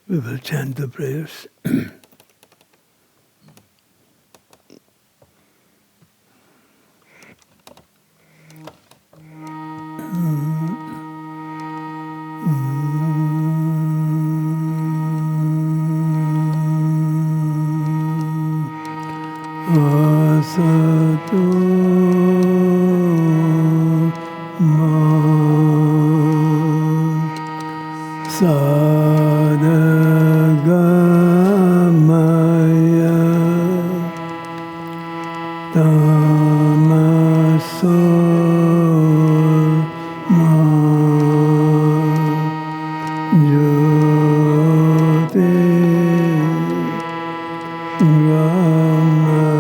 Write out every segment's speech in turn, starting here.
We will chant the prayers. Asato ma sadagamaya tamaso ma jyote gamaya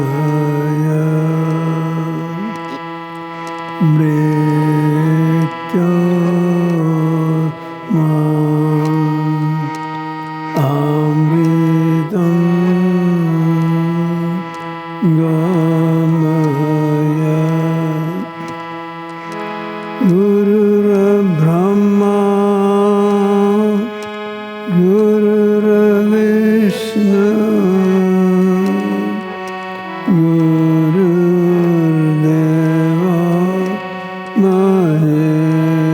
mrityo ma amritam gamaya gurura brahma gurura vishnu gurudeva maheshwara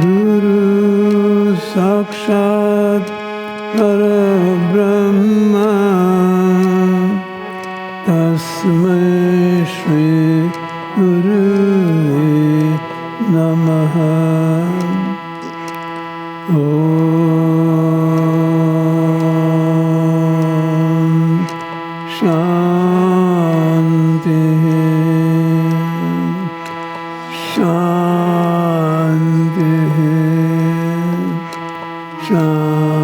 guru sakshat parabrahma tasmai shri gurave namaha. Om Shanti Shanti Shanti.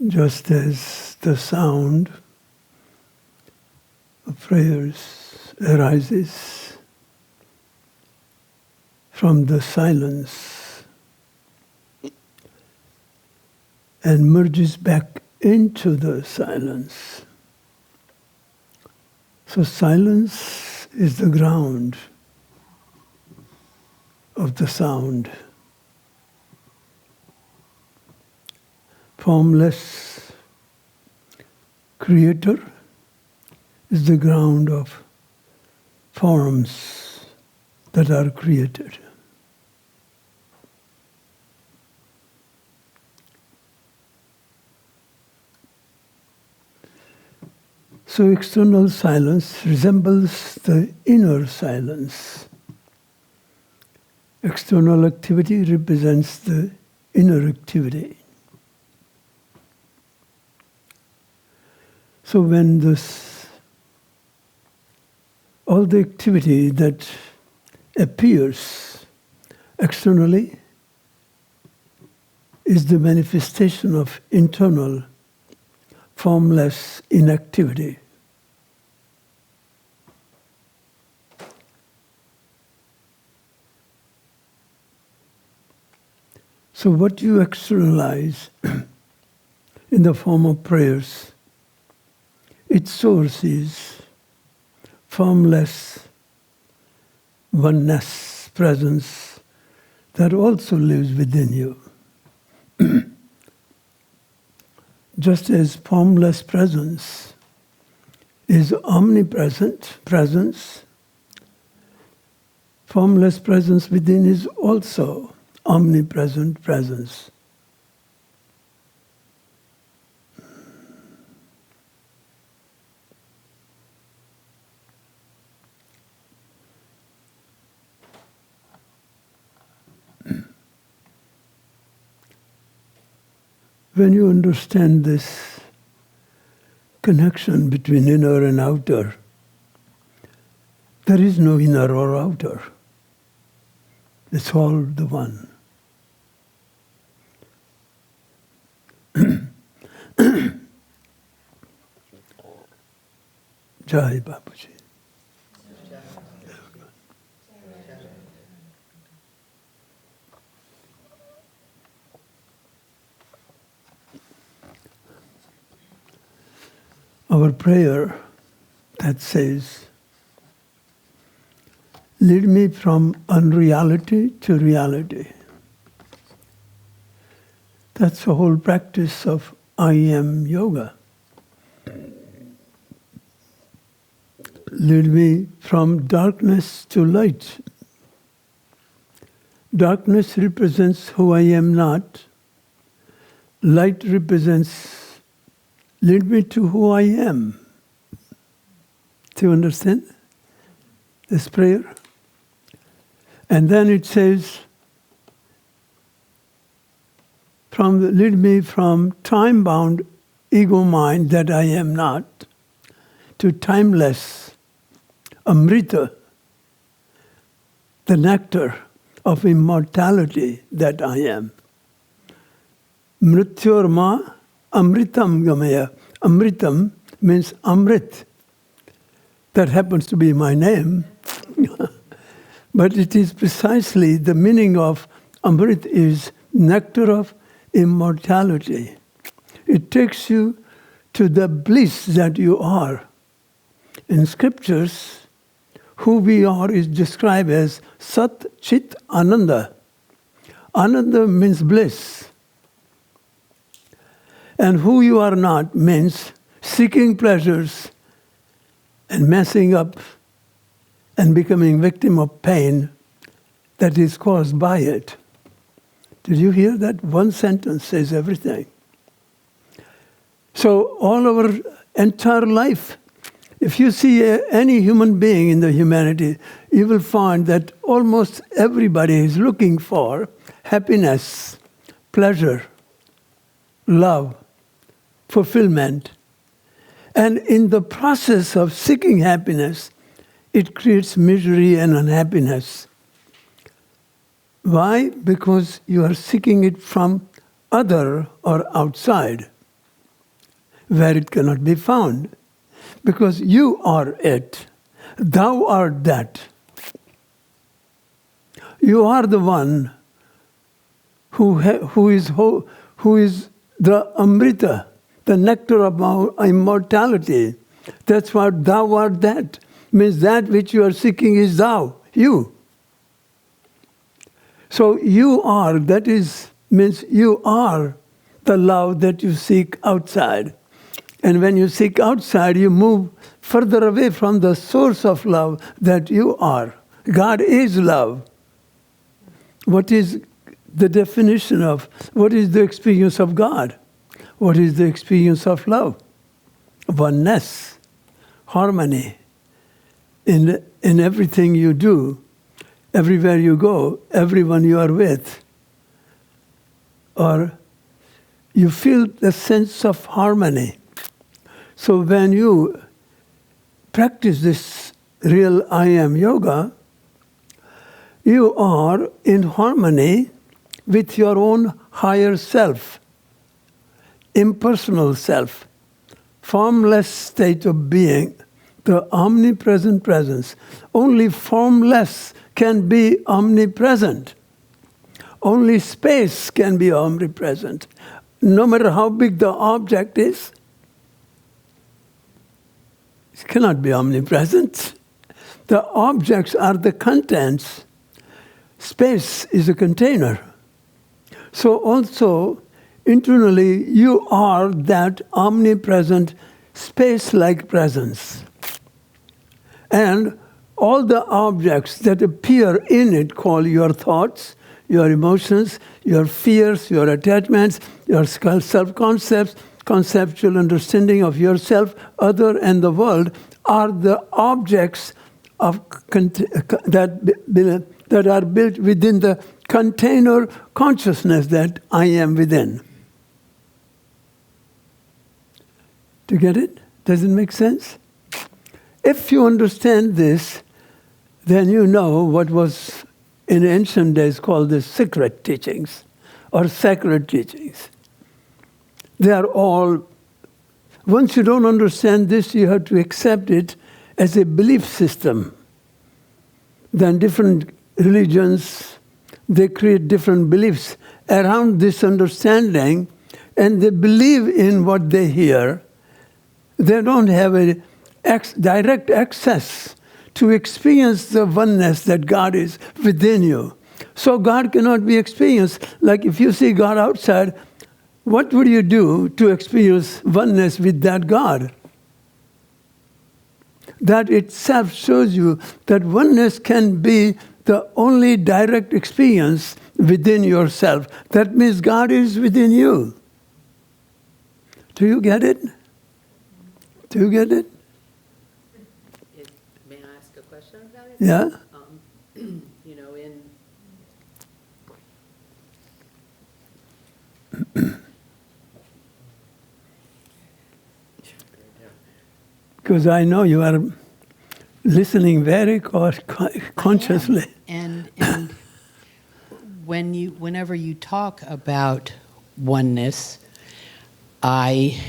Just as the sound of prayers arises from the silence and merges back into the silence. So silence is the ground of the sound. Formless creator is the ground of forms that are created. So external silence resembles the inner silence. External activity represents the inner activity. So when all the activity that appears externally is the manifestation of internal, formless inactivity. So what you externalize in the form of prayers, its source is formless oneness, presence that also lives within you. Just as formless presence is omnipresent presence, formless presence within is also omnipresent presence. When you understand this connection between inner and outer, there is no inner or outer. It's all the one. Jai Babaji. our prayer that says, lead me from unreality to reality. That's the whole practice of I am yoga. Lead me from darkness to light. Darkness represents who I am not. Light represents, lead me to who I am. Do you understand this prayer? And then it says, lead me from time-bound ego mind that I am not, to timeless Amrita, the nectar of immortality that I am. Mrityorma Amritam Gamaya. Amritam means Amrit. That happens to be my name. But it is precisely the meaning of Amrit is nectar of immortality. It takes you to the bliss that you are. In scriptures, who we are is described as Sat Chit Ananda. Ananda means bliss. And who you are not means seeking pleasures and messing up and becoming victim of pain that is caused by it. Did you hear that? One sentence says everything. So all our entire life, if you see any human being in the humanity, you will find that almost everybody is looking for happiness, pleasure, love, fulfillment. And in the process of seeking happiness, it creates misery and unhappiness. Why? Because you are seeking it from other or outside, where it cannot be found. Because you are it. Thou art that. You are the one who is the Amrita, the nectar of immortality. That's what thou art that. Means that which you are seeking is thou, you. So you are, that is, means you are the love that you seek outside. And when you seek outside, you move further away from the source of love that you are. God is love. What is the definition of, what is the experience of God? What is the experience of love? Oneness, harmony. In everything you do, everywhere you go, everyone you are with, or you feel the sense of harmony. So when you practice this real I am yoga, you are in harmony with your own higher self, impersonal self, formless state of being, the omnipresent presence. Only formless can be omnipresent. Only space can be omnipresent. No matter how big the object is, it cannot be omnipresent. The objects are the contents. Space is a container. So also, internally, you are that omnipresent, space-like presence. And all the objects that appear in it, call your thoughts, your emotions, your fears, your attachments, your self-concepts, conceptual understanding of yourself, other, and the world, are the objects of that are built within the container consciousness that I am within. Do you get it? Does it make sense? If you understand this, then you know what was in ancient days called the secret teachings or sacred teachings. They are all, once you don't understand this, you have to accept it as a belief system. Then different religions, they create different beliefs around this understanding, and they believe in what they hear. they don't have a direct access to experience the oneness that God is within you. So God cannot be experienced. Like if you see God outside, what would you do to experience oneness with that God? That itself shows you that oneness can be the only direct experience within yourself. That means God is within you. Do you get it? Do you get it? May I ask a question about it? Yeah? You know, in Because I know you are listening very consciously. And whenever you talk about oneness, I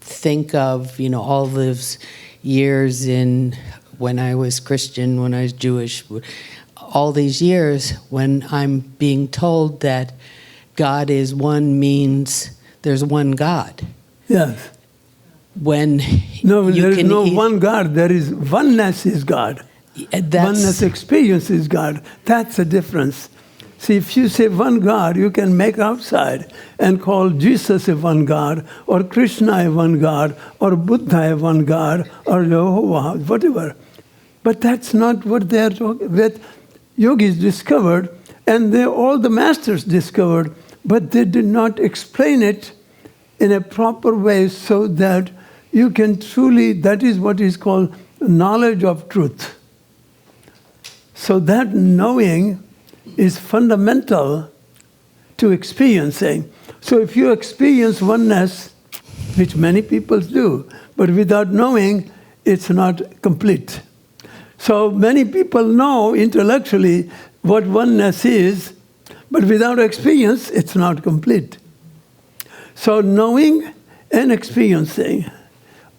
think of, you know, all those years when I was Christian, when I was Jewish, all these years when I'm being told that God is one means there's one God. Yes. When No, there is no one God. There is oneness is God. Oneness experience is God. That's the difference. See, if you say one God, you can make outside and call Jesus a one God, or Krishna a one God, or Buddha a one God, or Jehovah, whatever. But that's not what they are talking about. Yogis discovered, and all the masters discovered, but they did not explain it in a proper way so that you can truly, that is what is called knowledge of truth. So that knowing is fundamental to experiencing. So if you experience oneness, which many people do, but without knowing, it's not complete. So many people know intellectually what oneness is, but without experience, it's not complete. So knowing and experiencing,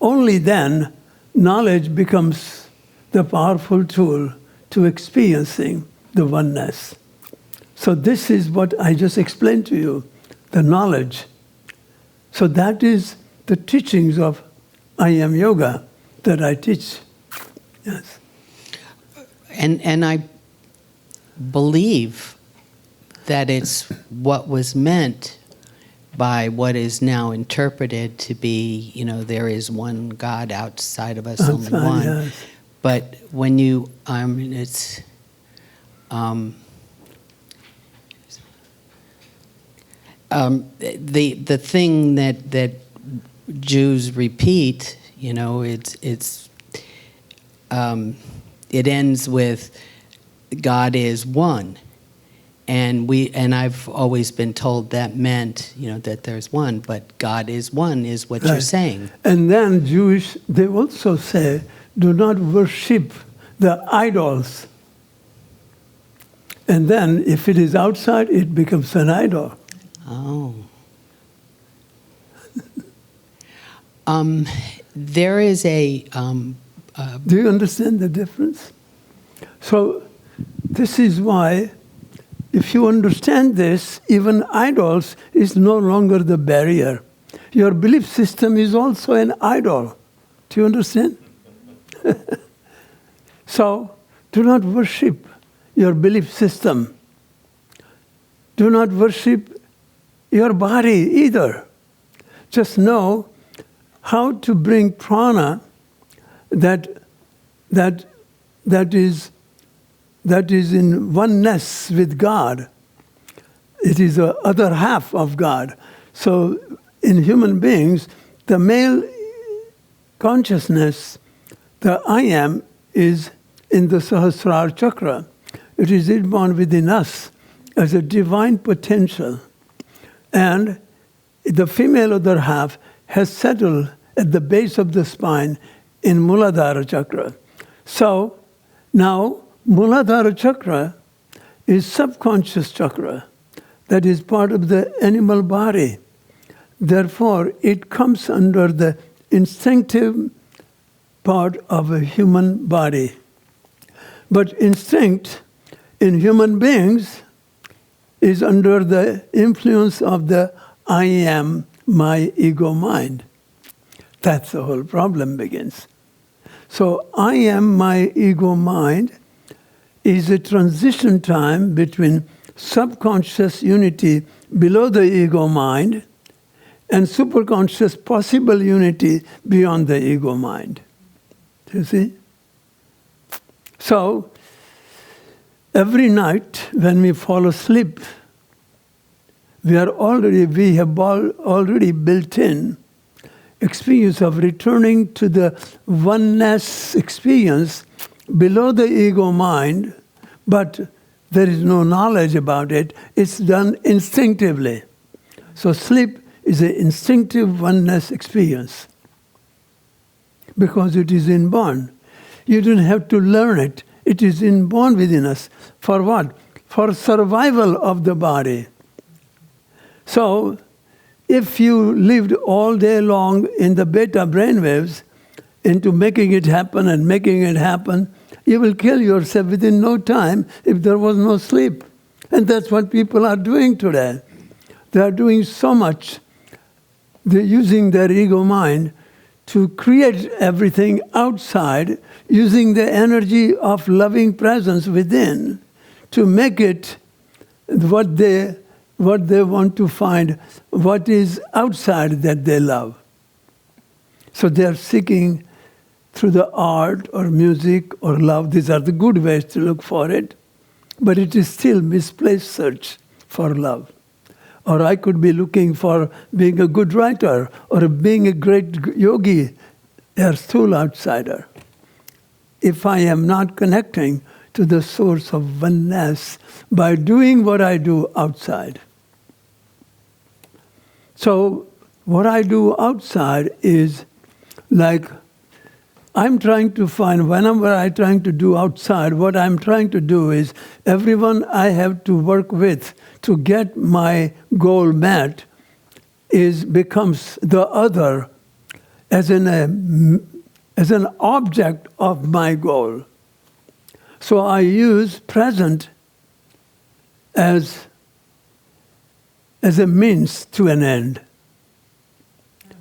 only then knowledge becomes the powerful tool to experiencing the oneness. So this is what I just explained to you, the knowledge. So that is the teachings of I Am Yoga that I teach. Yes. And I believe that it's what was meant by what is now interpreted to be, you know, there is one God outside of us, only one. Yes. But when you, it's, the thing that Jews repeat, you know, it ends with God is one. And I've always been told that meant, you know, that there's one, but God is one is what you're saying. And then Jewish, they also say, do not worship the idols. And then if it is outside, it becomes an idol. Oh. There is a... do you understand the difference? So this is why, if you understand this, even idols is no longer the barrier. Your belief system is also an idol. Do you understand? So, do not worship your belief system. Do not worship your body either. Just know how to bring prana that is in oneness with God. It is the other half of God. So in human beings, the male consciousness, the I am, is in the Sahasrara chakra. It is inborn within us as a divine potential. And the female other half has settled at the base of the spine in Muladhara chakra. So now Muladhara chakra is subconscious chakra that is part of the animal body. Therefore, it comes under the instinctive part of a human body. But instinct in human beings is under the influence of the I am, my ego mind. That's the whole problem begins. So I am my ego mind is a transition time between subconscious unity below the ego mind and superconscious possible unity beyond the ego mind. You see? So, every night when we fall asleep, we have already built in experience of returning to the oneness experience below the ego mind, but there is no knowledge about it. It's done instinctively. So sleep is an instinctive oneness experience because it is inborn. You don't have to learn it. It is inborn within us. For what? For survival of the body. So, if you lived all day long in the beta brainwaves into making it happen, you will kill yourself within no time if there was no sleep. And that's what people are doing today. They are doing so much. They're using their ego mind to create everything outside, using the energy of loving presence within to make it what they want to find, what is outside that they love. So they are seeking through the art or music or love. These are the good ways to look for it. But it is still misplaced search for love. Or I could be looking for being a good writer or being a great yogi. They are still outsider. If I am not connecting to the source of oneness by doing what I do outside. So what I do outside is like I'm trying to find, whenever I'm trying to do outside, what I'm trying to do is everyone I have to work with to get my goal met becomes the other as an object of my goal. So I use present as a means to an end.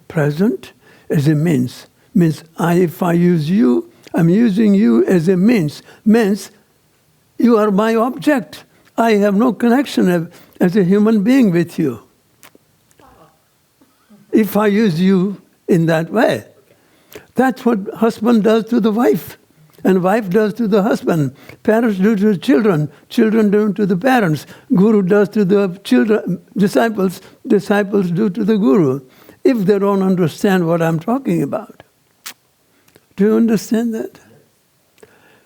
Present as a means. Means if I use you, I'm using you as a means. Means you are my object. I have no connection as a human being with you. If I use you in that way. That's what husband does to the wife. And wife does to the husband. Parents do to the children. Children do to the parents. Guru does to the children. Disciples do to the guru. If they don't understand what I'm talking about. Do you understand that?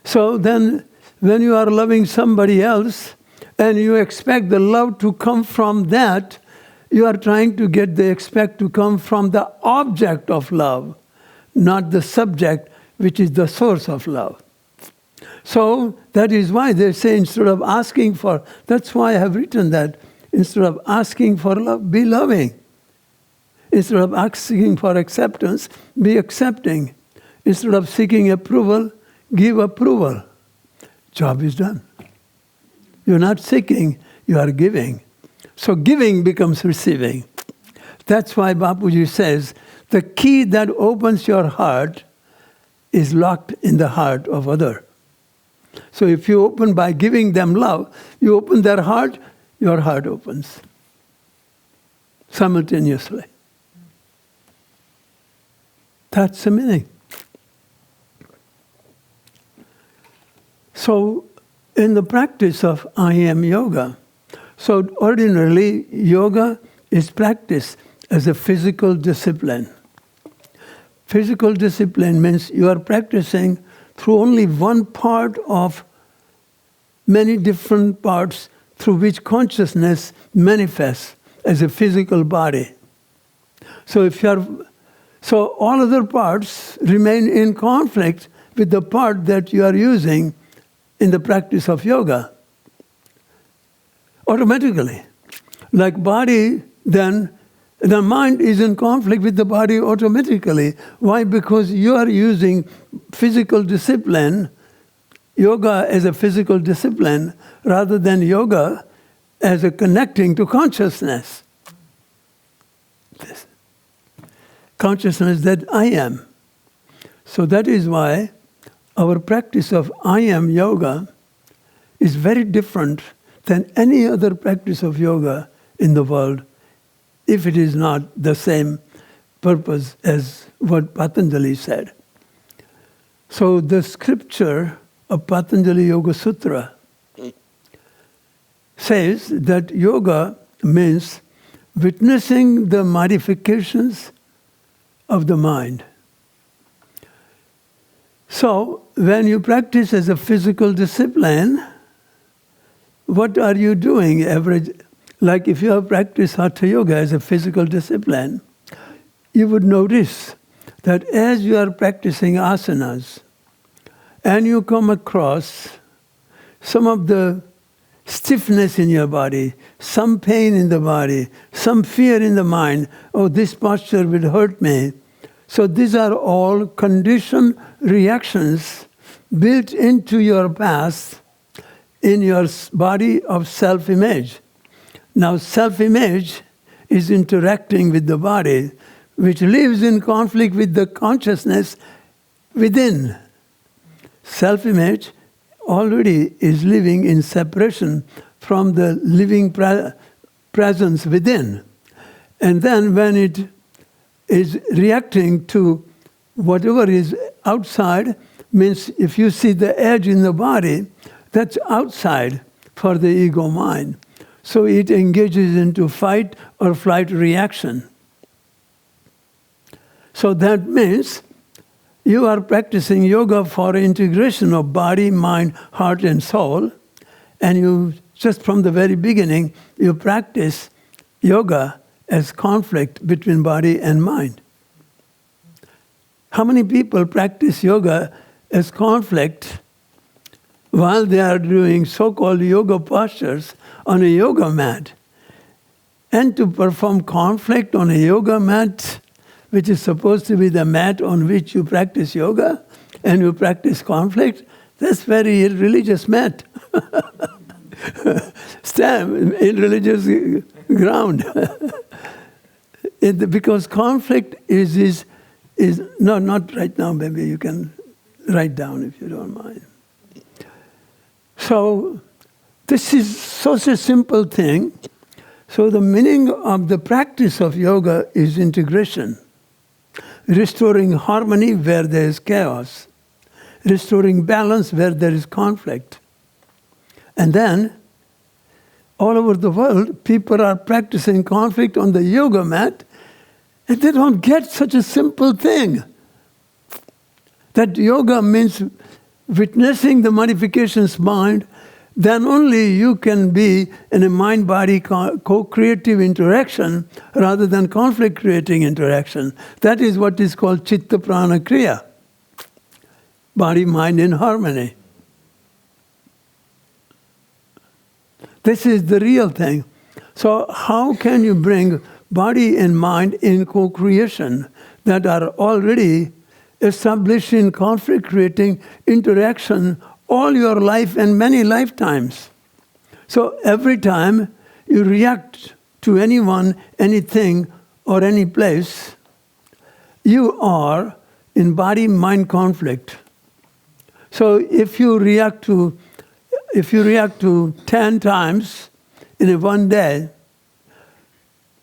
So then, when you are loving somebody else, and you expect the love to come from that, you are trying to get the expect to come from the object of love, not the subject, which is the source of love. So that is why they say instead of asking for, that's why I have written that, instead of asking for love, be loving. Instead of asking for acceptance, be accepting. Instead of seeking approval, give approval. Job is done. You're not seeking, you are giving. So giving becomes receiving. That's why Bapuji says, the key that opens your heart is locked in the heart of other. So if you open by giving them love, you open their heart, your heart opens. Simultaneously. That's the meaning. So in the practice of I am yoga, so ordinarily yoga is practiced as a physical discipline. Physical discipline means you are practicing through only one part of many different parts through which consciousness manifests as a physical body. So so all other parts remain in conflict with the part that you are using in the practice of yoga. Automatically. Like body, then the mind is in conflict with the body automatically. Why? Because you are using physical discipline, yoga as a physical discipline, rather than yoga as a connecting to consciousness. consciousness that I am. So that is why our practice of I am yoga is very different than any other practice of yoga in the world, if it is not the same purpose as what Patanjali said. So the scripture of Patanjali Yoga Sutra says that yoga means witnessing the modifications of the mind. So when you practice as a physical discipline, what are you doing like if you have practiced Hatha Yoga as a physical discipline, you would notice that as you are practicing asanas and you come across some of the stiffness in your body, some pain in the body, some fear in the mind, oh, this posture will hurt me. So these are all conditioned reactions built into your past in your body of self-image. Now, self-image is interacting with the body, which lives in conflict with the consciousness within. Self-image already is living in separation from the living presence within. And then when it is reacting to whatever is outside, means if you see the edge in the body, that's outside for the ego mind. So it engages into fight or flight reaction. So that means you are practicing yoga for integration of body, mind, heart, and soul. And you, just from the very beginning, you practice yoga as conflict between body and mind. How many people practice yoga as conflict while they are doing so-called yoga postures on a yoga mat? And to perform conflict on a yoga mat, which is supposed to be the mat on which you practice yoga, and you practice conflict, that's very irreligious mat. Stand in religious ground. Because conflict is no, not right now, maybe you can write down if you don't mind. So this is such a simple thing. So the meaning of the practice of yoga is integration. Restoring harmony where there is chaos. Restoring balance where there is conflict. And then, all over the world, people are practicing conflict on the yoga mat, and they don't get such a simple thing. That yoga means witnessing the modifications mind, then only you can be in a mind-body co-creative interaction rather than conflict-creating interaction. That is what is called Chitta Prana Kriya. Body-mind in harmony. This is the real thing. So how can you bring body and mind in co-creation that are already established in conflict-creating interaction all your life and many lifetimes? So every time you react to anyone, anything, or any place, you are in body-mind conflict. So if you react to 10 times in one day,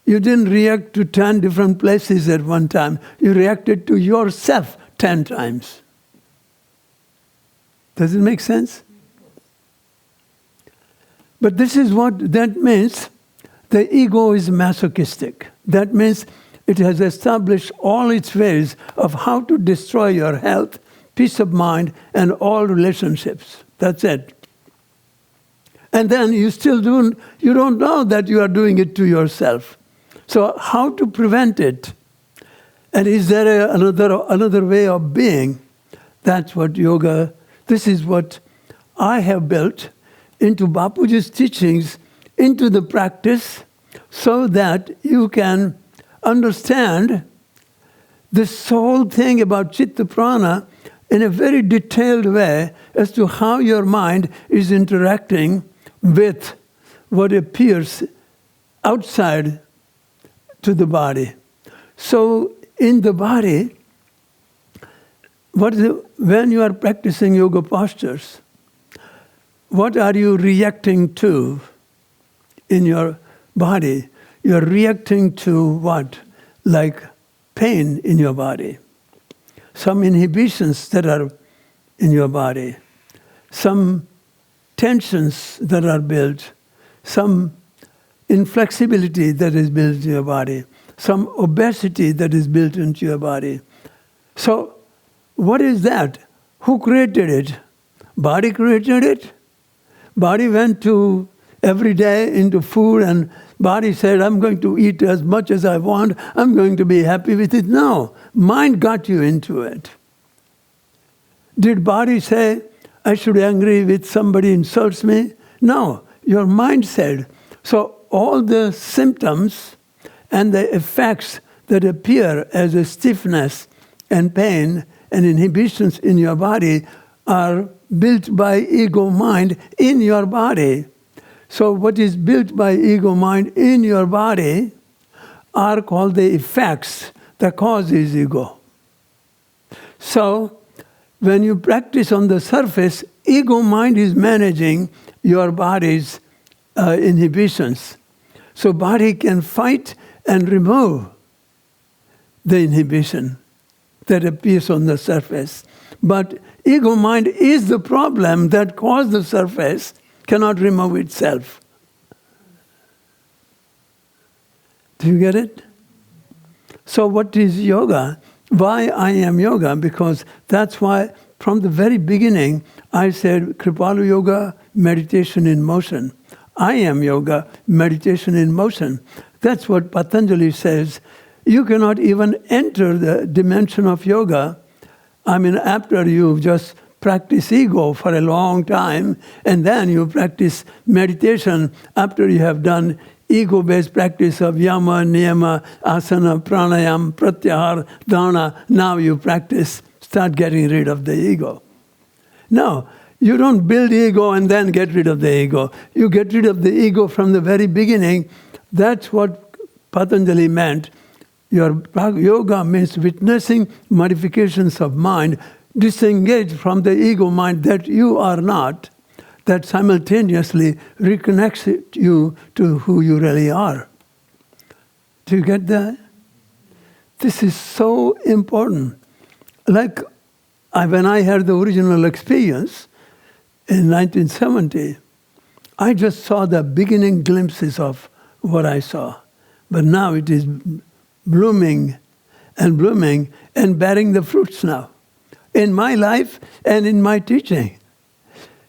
you didn't react to 10 different places at one time. You reacted to yourself 10 times. Does it make sense? But this is what that means. The ego is masochistic. That means it has established all its ways of how to destroy your health, peace of mind, and all relationships. That's it. And then you don't know that you are doing it to yourself. So how to prevent it? And is there another way of being? That's what yoga, this is what I have built into Bapuji's teachings, into the practice, so that you can understand this whole thing about Chitta Prana in a very detailed way as to how your mind is interacting with what appears outside to the body. So in the body, when you are practicing yoga postures, what are you reacting to in your body? You're reacting to what? Like pain in your body, some inhibitions that are in your body, some tensions that are built, some inflexibility that is built in your body, some obesity that is built into your body. So, what is that? Who created it? Body created it? Body went to every day into food and body said, I'm going to eat as much as I want, I'm going to be happy with it. No, mind got you into it. Did body say, I should be angry with somebody insults me? No, your mind said. So all the symptoms and the effects that appear as a stiffness and pain and inhibitions in your body are built by ego mind in your body. So what is built by ego mind in your body are called the effects. The cause is ego. So when you practice on the surface, ego mind is managing your body's inhibitions. So body can fight and remove the inhibition that appears on the surface. But ego mind is the problem that caused the surface, cannot remove itself. Do you get it? So what is yoga? Why I am yoga? Because that's why from the very beginning I said Kripalu yoga, meditation in motion. I am yoga, meditation in motion. That's what Patanjali says. You cannot even enter the dimension of yoga. I mean, after you just practice ego for a long time, and then you practice meditation after you have done ego-based practice of yama, niyama, asana, pranayam, pratyahar, dana. Now you start getting rid of the ego. No, you don't build ego and then get rid of the ego. You get rid of the ego from the very beginning. That's what Patanjali meant. Your yoga means witnessing modifications of mind, disengaged from the ego mind that you are not, that simultaneously reconnects you to who you really are. Do you get that? This is so important. Like when I had the original experience in 1970, I just saw the beginning glimpses of what I saw. But now it is blooming and bearing the fruits now in my life and in my teaching.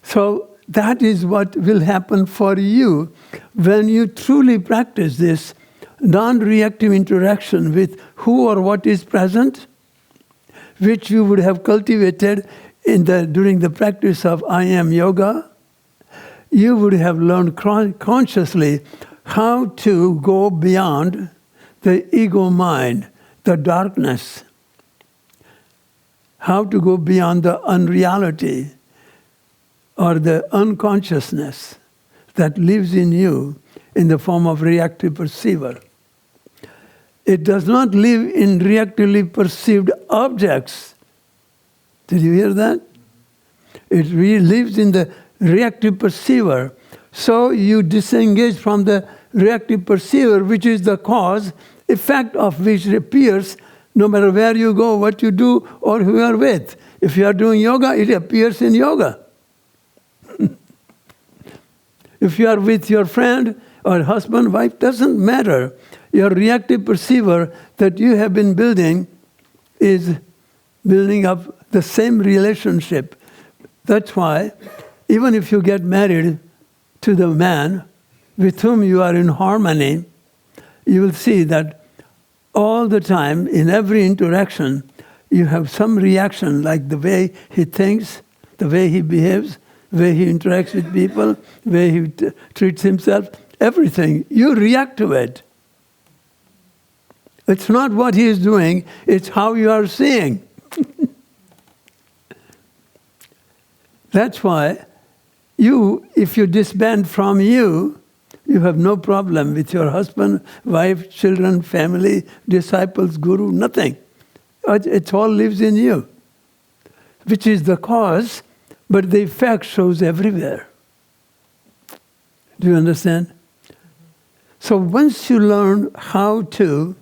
So that is what will happen for you when you truly practice this non-reactive interaction with who or what is present, which you would have cultivated during the practice of I am yoga. You would have learned consciously how to go beyond the ego mind, the darkness, how to go beyond the unreality or the unconsciousness that lives in you in the form of reactive perceiver. It does not live in reactively perceived objects. Did you hear that? It really lives in the reactive perceiver. So you disengage from the reactive perceiver, which is the cause, effect of which appears no matter where you go, what you do, or who you are with. If you are doing yoga, it appears in yoga. If you are with your friend or husband, wife, doesn't matter. Your reactive perceiver that you have been building is building up the same relationship. That's why, even if you get married to the man with whom you are in harmony, you will see that all the time, in every interaction, you have some reaction, like the way he thinks, the way he behaves, the way he interacts with people, the way he treats himself, everything. You react to it. It's not what he is doing, it's how you are seeing. That's why if you disband from you You have no problem with your husband, wife, children, family, disciples, guru, nothing. It all lives in you, which is the cause, but the effect shows everywhere. Do you understand? So once you learn how to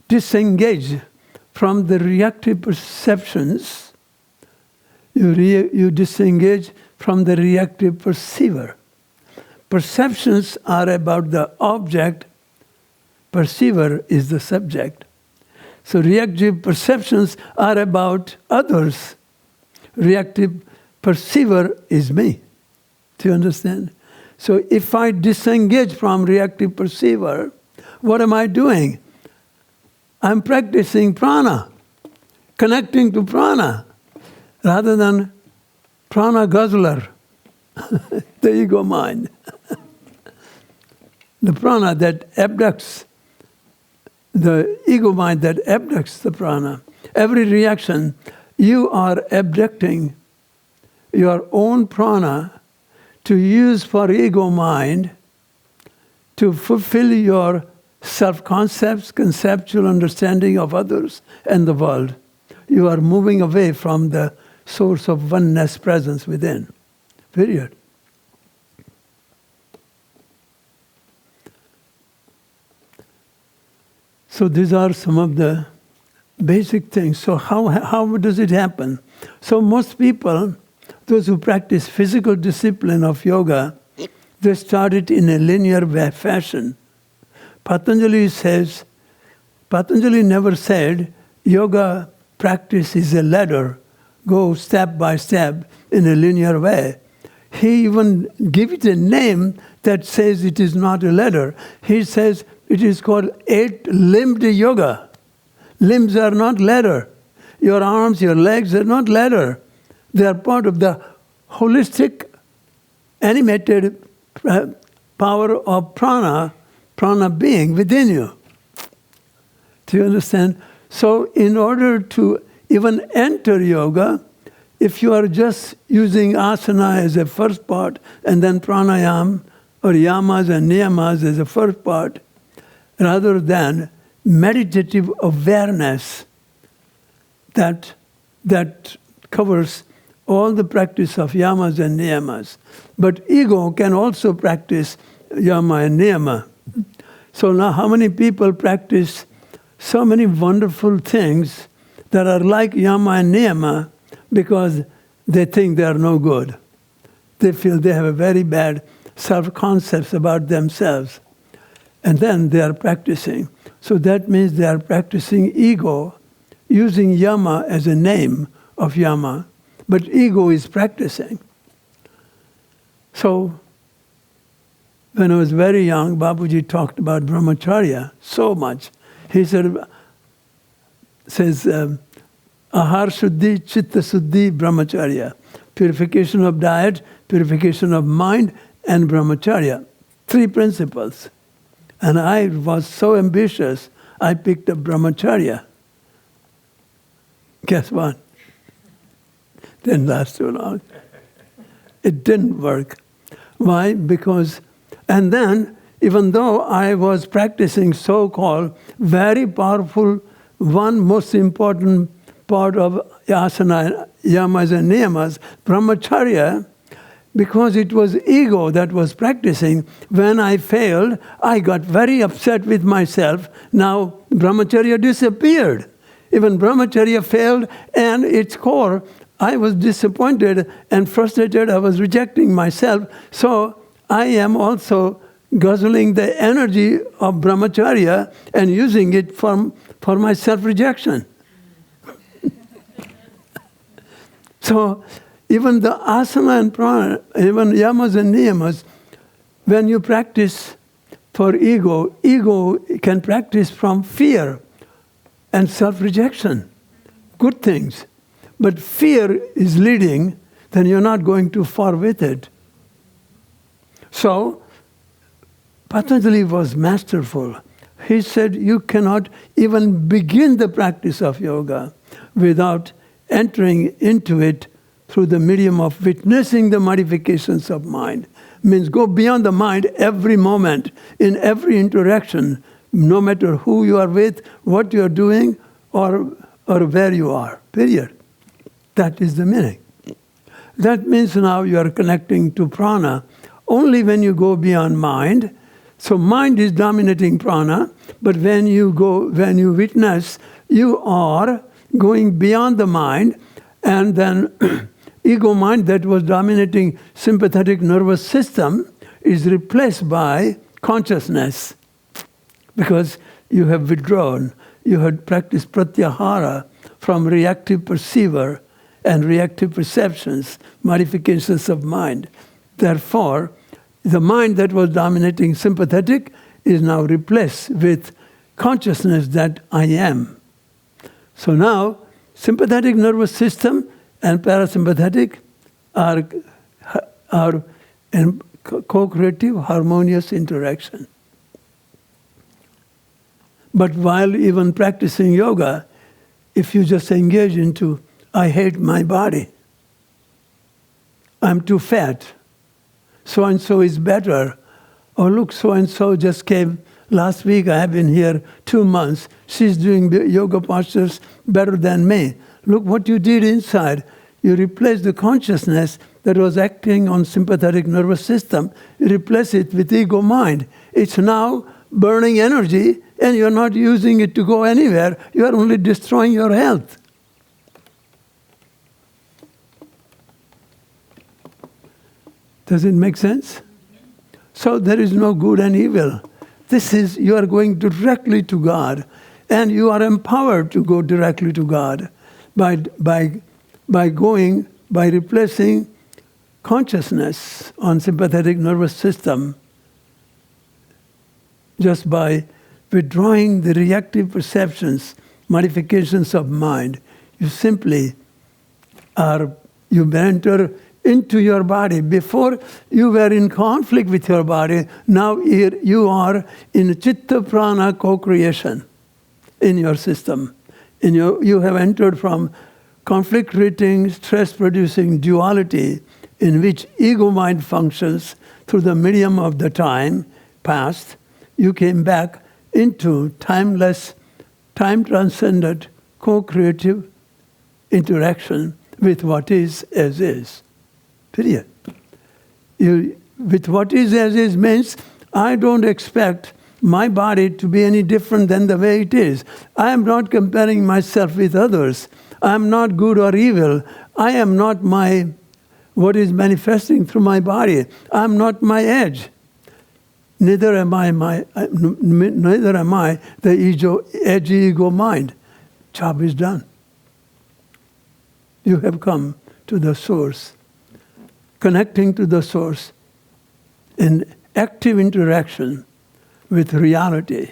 disengage from the reactive perceptions, you disengage from the reactive perceiver. Perceptions are about the object, perceiver is the subject. So reactive perceptions are about others. Reactive perceiver is me. Do you understand? So if I disengage from reactive perceiver, what am I doing? I'm practicing prana, connecting to prana, rather than prana guzzler, the ego mind. The prana that abducts, the ego mind that abducts the prana. Every reaction, you are abducting your own prana to use for ego mind to fulfill your self-concepts, conceptual understanding of others and the world. You are moving away from the source of oneness presence within. Period. So these are some of the basic things. So how does it happen? So most people, those who practice physical discipline of yoga, they start it in a linear fashion. Patanjali never said yoga practice is a ladder, go step by step in a linear way. He even gave it a name that says it is not a ladder. He says it is called 8-limbed yoga. Limbs are not ladder. Your arms, your legs are not ladder. They are part of the holistic, animated power of prana being within you. Do you understand? So in order to even enter yoga, if you are just using asana as a first part and then pranayam or yamas and niyamas as a first part, rather than meditative awareness that covers all the practice of yamas and niyamas. But ego can also practice yama and niyama. So now how many people practice so many wonderful things that are like yama and niyama because they think they are no good. They feel they have a very bad self-concepts about themselves. And then they are practicing. So that means they are practicing ego, using yama as a name of yama. But ego is practicing. So when I was very young, Babuji talked about brahmacharya so much. He says, ahar shuddhi, chitta suddhi, brahmacharya. Purification of diet, purification of mind, and brahmacharya. 3 principles. And I was so ambitious, I picked up brahmacharya. Guess what? Didn't last too long. It didn't work. Why? Because, and then, even though I was practicing so-called very powerful, one most important part of asana, yamas and niyamas, brahmacharya, because it was ego that was practicing, when I failed, I got very upset with myself. Now, brahmacharya disappeared. Even brahmacharya failed, and its core, I was disappointed and frustrated. I was rejecting myself. So I am also guzzling the energy of brahmacharya and using it for my self-rejection. So even the asana and prana, even yamas and niyamas, when you practice for ego, ego can practice from fear and self-rejection, good things. But fear is leading, then you're not going too far with it. So Patanjali was masterful. He said you cannot even begin the practice of yoga without entering into it through the medium of witnessing the modifications of mind. Means go beyond the mind every moment, in every interaction, no matter who you are with, what you are doing, or where you are, period. That is the meaning. That means now you are connecting to prana only when you go beyond mind. So mind is dominating prana, but when you witness, you are going beyond the mind, and then ego mind that was dominating sympathetic nervous system is replaced by consciousness, because you have withdrawn. You had practiced pratyahara from reactive perceiver and reactive perceptions, modifications of mind. Therefore, the mind that was dominating sympathetic is now replaced with consciousness that I am. So now, sympathetic nervous system and parasympathetic are in co-creative, harmonious interaction. But while even practicing yoga, if you just engage into, I hate my body, I'm too fat, so-and-so is better, or look, so-and-so just came last week, I have been here 2 months, she's doing yoga postures better than me. Look what you did inside. You replaced the consciousness that was acting on sympathetic nervous system, you replace it with ego mind. It's now burning energy, and you're not using it to go anywhere. You are only destroying your health. Does it make sense? So there is no good and evil. This is, you are going directly to God, and you are empowered to go directly to God by replacing consciousness on sympathetic nervous system, just by withdrawing the reactive perceptions, modifications of mind. You simply you enter into your body. Before you were in conflict with your body, now you are in chitta prana co-creation in your system. You have entered from conflict-creating, stress-producing duality in which ego mind functions through the medium of the time past. You came back into timeless, time-transcendent, co-creative interaction with what is as is. Period. With what is as is means I don't expect my body to be any different than the way it is. I am not comparing myself with others. I am not good or evil. I am not what is manifesting through my body. I am not my edge. Neither am I the edgy ego mind. Job is done. You have come to the source, connecting to the source in active interaction with reality,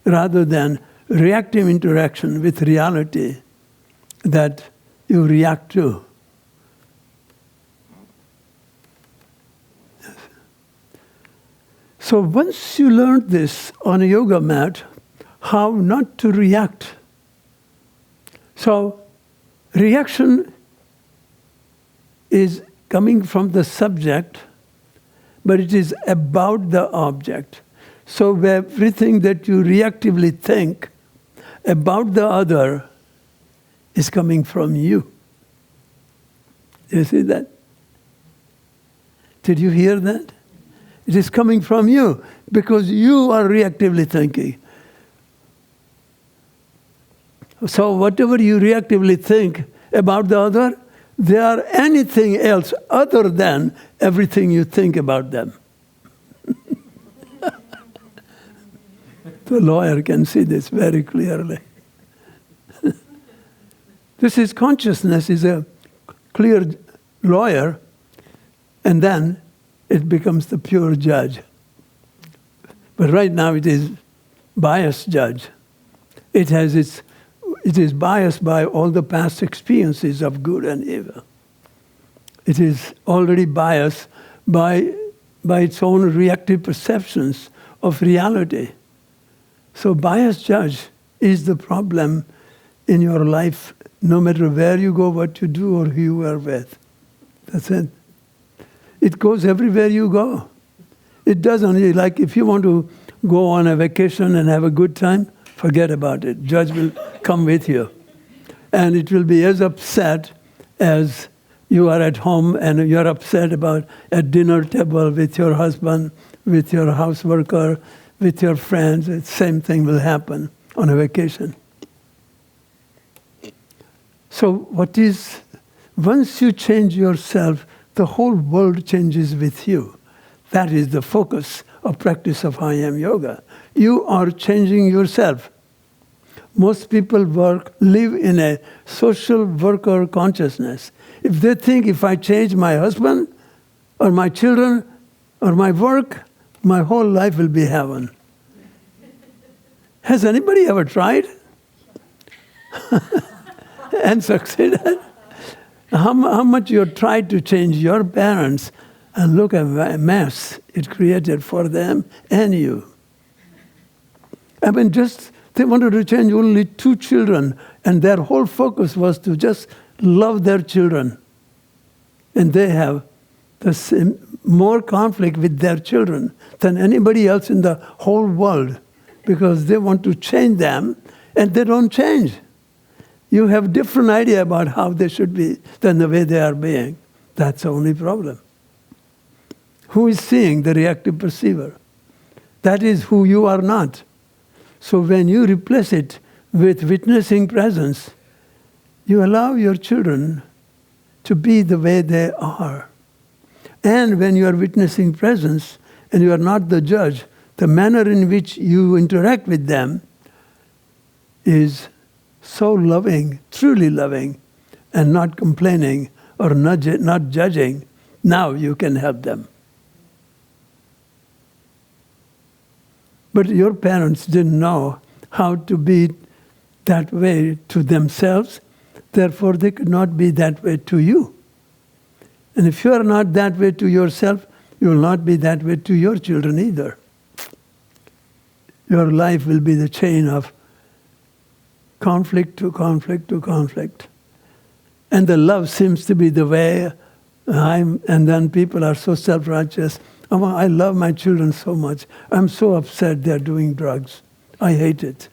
rather than reactive interaction with reality that you react to. So once you learn this on a yoga mat, how not to react. So reaction is coming from the subject, but it is about the object. So everything that you reactively think about the other is coming from you. You see that? Did you hear that? It is coming from you because you are reactively thinking. So whatever you reactively think about the other, they are anything else other than everything you think about them. The lawyer can see this very clearly. This is consciousness is a clear lawyer, and then it becomes the pure judge. But right now it is biased judge. It is biased by all the past experiences of good and evil. It is already biased by its own reactive perceptions of reality. So biased judge is the problem in your life, no matter where you go, what you do, or who you are with. That's it. It goes everywhere you go. It doesn't, like if you want to go on a vacation and have a good time, forget about it. Judge will come with you. And it will be as upset as you are at home and you're upset about at dinner table with your husband, with your house worker, with your friends. The same thing will happen on a vacation. So once you change yourself, the whole world changes with you. That is the focus of practice of I Am Yoga. You are changing yourself. Most people live in a social worker consciousness. If they think if I change my husband or my children or my work, my whole life will be heaven. Has anybody ever tried? And succeeded? How much you tried to change your parents, and look at the mess it created for them and you. I mean, they wanted to change only 2 children, and their whole focus was to just love their children. And they have more conflict with their children than anybody else in the whole world, because they want to change them, and they don't change. You have different idea about how they should be than the way they are being. That's the only problem. Who is seeing? The reactive perceiver. That is who you are not. So when you replace it with witnessing presence, you allow your children to be the way they are. And when you are witnessing presence and you are not the judge, the manner in which you interact with them is so loving, truly loving, and not complaining or not judging. Now you can help them. But your parents didn't know how to be that way to themselves, therefore they could not be that way to you. And if you are not that way to yourself, you will not be that way to your children either. Your life will be the chain of conflict to conflict to conflict. And the love seems to be the way, and then people are so self-righteous. Oh, I love my children so much. I'm so upset they're doing drugs. I hate it.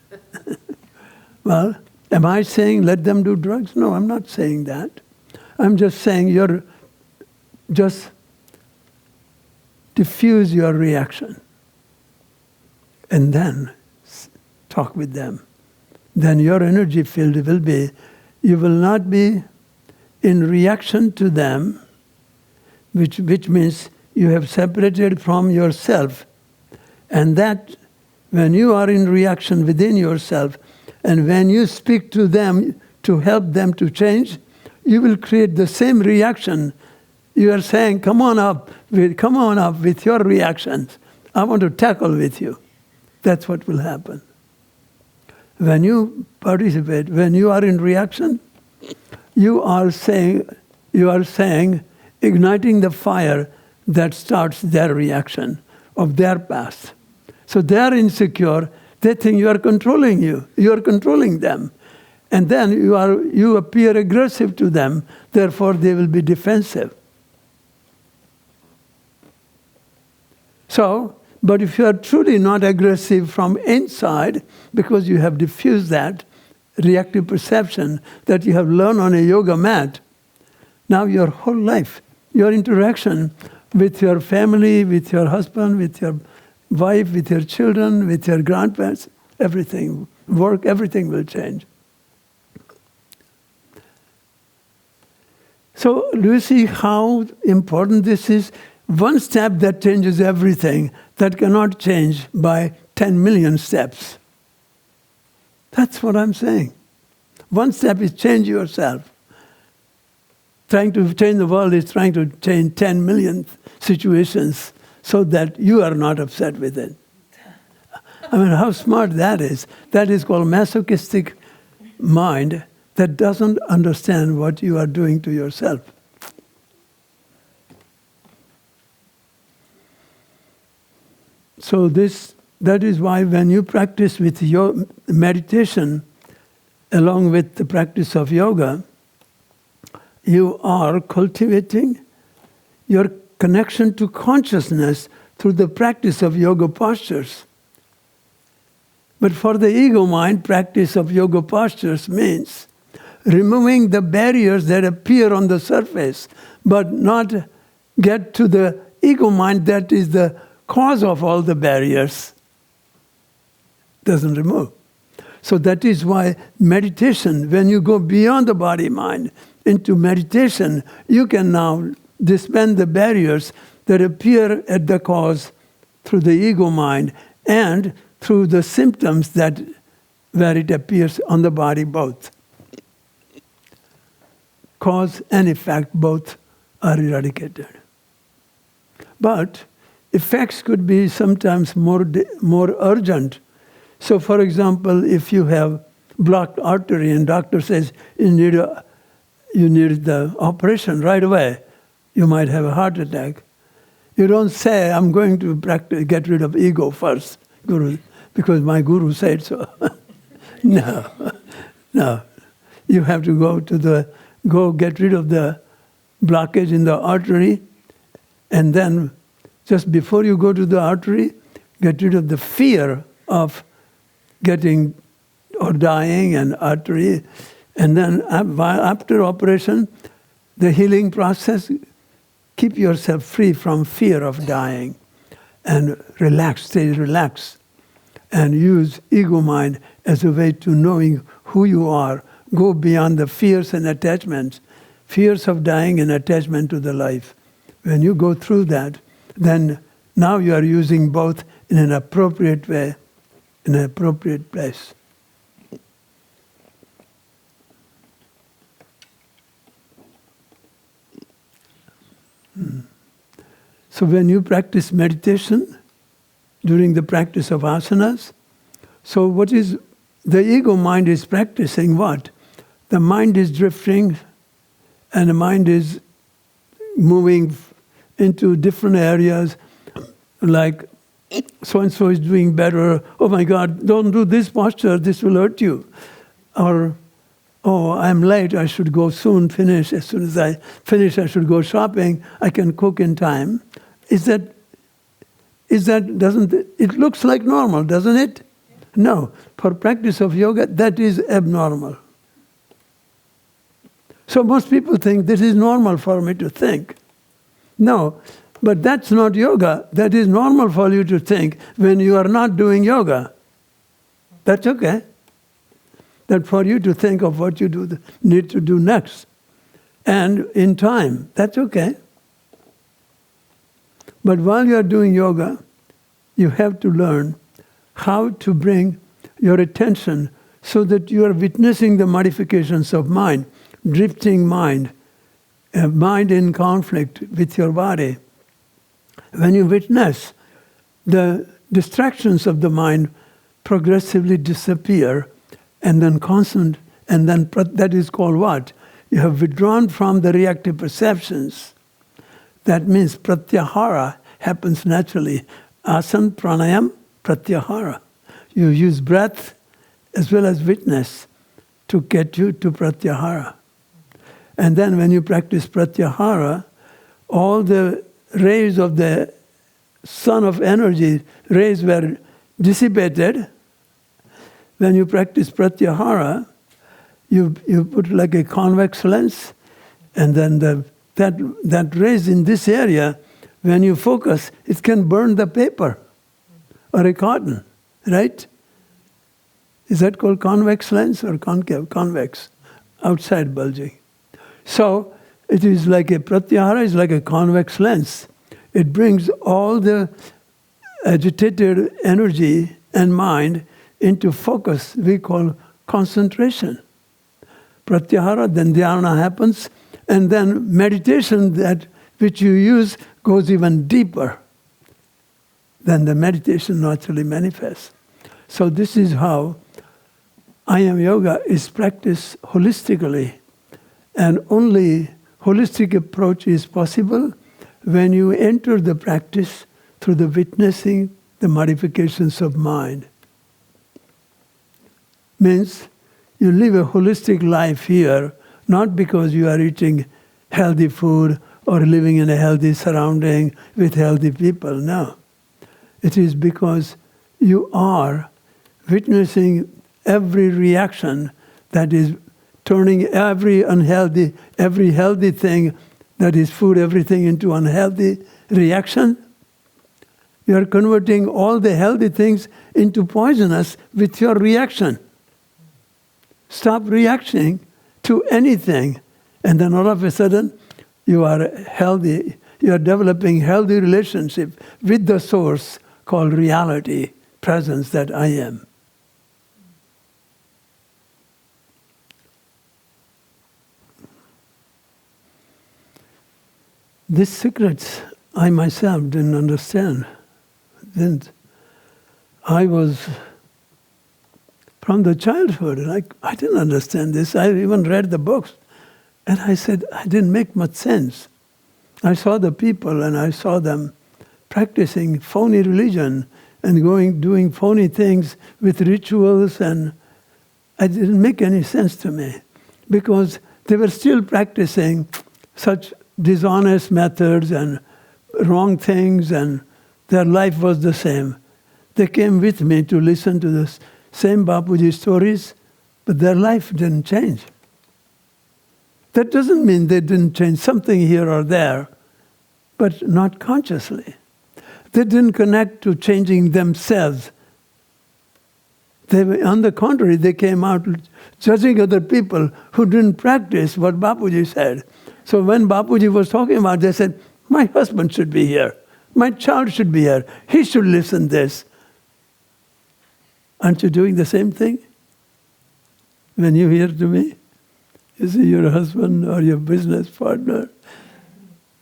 Well, am I saying let them do drugs? No, I'm not saying that. I'm just saying just diffuse your reaction and then talk with them. Then your energy field will be, you will not be in reaction to them, which means you have separated from yourself. And that when you are in reaction within yourself, and when you speak to them to help them to change, you will create the same reaction. You are saying, come on up with your reactions. I want to tackle with you. That's what will happen. When you participate, when you are in reaction, you are saying, igniting the fire that starts their reaction of their past. So they are insecure. They think you are controlling you are controlling them. And then you appear aggressive to them, therefore they will be defensive. So, but if you are truly not aggressive from inside, because you have diffused that reactive perception that you have learned on a yoga mat, now your whole life, your interaction with your family, with your husband, with your wife, with your children, with your grandparents, everything, work, everything will change. So do you see how important this is? One step that changes everything, that cannot change by 10 million steps. That's what I'm saying. One step is change yourself. Trying to change the world is trying to change 10 million situations so that you are not upset with it. I mean, how smart that is. That is called masochistic mind that doesn't understand what you are doing to yourself. So that is why when you practice with your meditation, along with the practice of yoga, you are cultivating your connection to consciousness through the practice of yoga postures. But for the ego mind, practice of yoga postures means removing the barriers that appear on the surface, but not get to the ego mind that is the cause of all the barriers. Doesn't remove. So that is why meditation, when you go beyond the body-mind into meditation, you can now disband the barriers that appear at the cause through the ego mind and through the symptoms that where it appears on the body both. Cause and effect both are eradicated. But effects could be sometimes more urgent. So for example, if you have blocked artery and doctor says you need the operation right away, you might have a heart attack. You don't say, I'm going to get rid of ego first, Guru, because my Guru said so. No. You have to go get rid of the blockage in the artery, and then just before you go to the artery, get rid of the fear of getting or dying and artery. And then after operation, the healing process, keep yourself free from fear of dying and stay relaxed. And use ego mind as a way to knowing who you are. Go beyond the fears and attachments, fears of dying and attachment to the life. When you go through that, then now you are using both in an appropriate way, in an appropriate place. So when you practice meditation, during the practice of asanas, so the ego mind is practicing what? The mind is drifting and the mind is moving into different areas, like so-and-so is doing better, oh my God, don't do this posture, this will hurt you. Or, oh, I'm late, I should go soon, finish. As soon as I finish, I should go shopping, I can cook in time. Doesn't it looks like normal, doesn't it? No. For practice of yoga, that is abnormal. So most people think this is normal for me to think. No, but that's not yoga. That is normal for you to think when you are not doing yoga. That's okay. That for you to think of what you need to do next. And in time, that's okay. But while you are doing yoga, you have to learn how to bring your attention so that you are witnessing the modifications of mind, drifting mind, mind in conflict with your body. When you witness, the distractions of the mind progressively disappear, and then that is called what? You have withdrawn from the reactive perceptions. That means pratyahara happens naturally. Asana, pranayam, pratyahara. You use breath as well as witness to get you to pratyahara. And then when you practice pratyahara, all the rays of the sun of energy, rays were dissipated. When you practice pratyahara, you put like a convex lens, and then that rays in this area, when you focus, it can burn the paper or a cotton, right? Is that called convex lens or concave? Convex, outside bulging. So it is like a pratyahara is like a convex lens. It brings all the agitated energy and mind into focus, we call concentration. Pratyahara, then dhyana happens, and then meditation that which you use goes even deeper. Then the meditation naturally manifests. So this is how I Am Yoga is practiced holistically. And only holistic approach is possible when you enter the practice through the witnessing the modifications of mind. Means you live a holistic life here, not because you are eating healthy food or living in a healthy surrounding with healthy people. No. It is because you are witnessing every reaction that is turning every healthy thing that is food, everything into unhealthy reaction. You are converting all the healthy things into poisonous with your reaction. Stop reacting to anything, and then all of a sudden you are healthy. You are developing healthy relationship with the source called reality, presence that I am. These secrets I myself didn't understand. I was from the childhood, and I didn't understand this. I even read the books, and I said, I didn't make much sense. I saw the people, and I saw them practicing phony religion and doing phony things with rituals, and it didn't make any sense to me because they were still practicing such dishonest methods and wrong things, and their life was the same. They came with me to listen to the same Bapuji stories, but their life didn't change. That doesn't mean they didn't change something here or there, but not consciously. They didn't connect to changing themselves. On the contrary, they came out judging other people who didn't practice what Bapuji said. So when Bapuji was talking about, they said, my husband should be here. My child should be here. He should listen to this. Aren't you doing the same thing? When you hear to me, is it your husband or your business partner?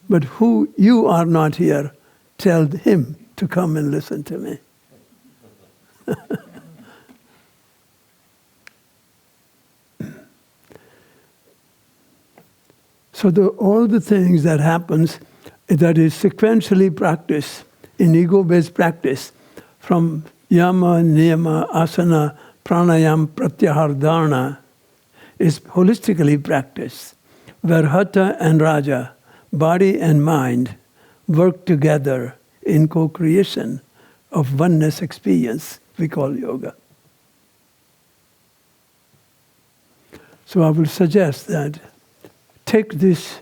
But who you are not here, tell him to come and listen to me. So all the things that happens, that is sequentially practiced in ego-based practice, from yama, niyama, asana, pranayam, pratyahar, dharana, is holistically practiced, where hatha and raja, body and mind, work together in co-creation of oneness experience we call yoga. So I will suggest that take this